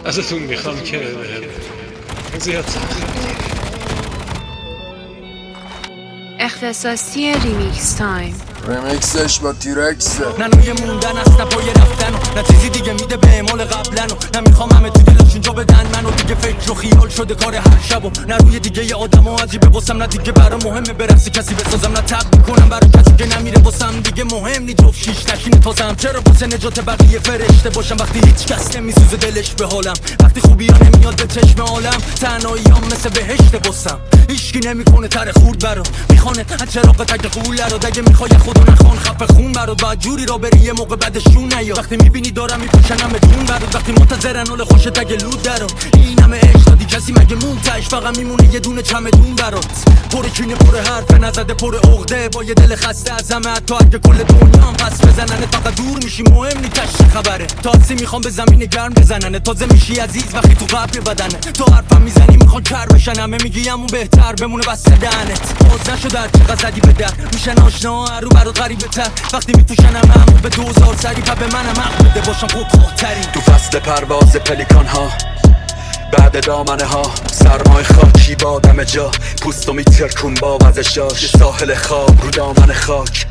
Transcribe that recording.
ازتون میخوام که زیاد اختصاصی ریمیکس تایم. ریمیکسش با تیرکسه. نه نوی موندن است، نه پای رفتن و نه چیزی دیگه میده به اعمال قبلن و نمیخوام همه تو دلش اینجا بدن منو دیگه فکر و خیال شده کار هر شب و نه روی دیگه ی آدم ها عجیبه واسم، نه دیگه برا مهمه برسی کسی بسازم، نه تب میکنم برای کسی که نمیره واسم دیگه مهم نی جفت شیش نشینه تازم. چرا واسه نجات بقیه فرشته باشم وقتی هیچ کس نمیسوزه دلش به حالم، وقتی خوبی ها نمیاد به چشم عالم، تنهاییام مثل بهشت واسم، هیچکی نمیکنه تر خورد برا میخونه از چراغ تک قوله رو دیگه میخوای خودو نخوان خفه خون برات با جوری را بری یه موقع بعدشون نیا، وقتی میبینی دارم میپوشنم دون برات، وقتی منتظرن حال خوش تگ لود درو این همه عشق دادی کسی مگه مونتش فقط میمونه یه دونه چمدون برات، پر کینه پر حرف نزده پر عقده با یه دل خسته از همه، حتی اگه کل دنیا پس بزنن فقط دور میشی مهم نی چه خبره، تاسی میخوام به زمین گرم بزنن تازه میشی عزیز وقتی تو قبر بدنه، تو حرفم میزنی میخوان کر بشن همه میگی همون بهتر بمونه بس دهنت، باز نشد هر چقدر زدی به در میشن آشنا هر رو برات غریبه تر، وقتی میپوشنم همون به 2000 سری پا به منم حق بده باشم خودخواهتری، تو فصل پرواز پلیکان ها بعد دامنه ها سرمای خاکی با دم جا پوستو میترکون با وزشاش، ساحل خواب رو دامن خاک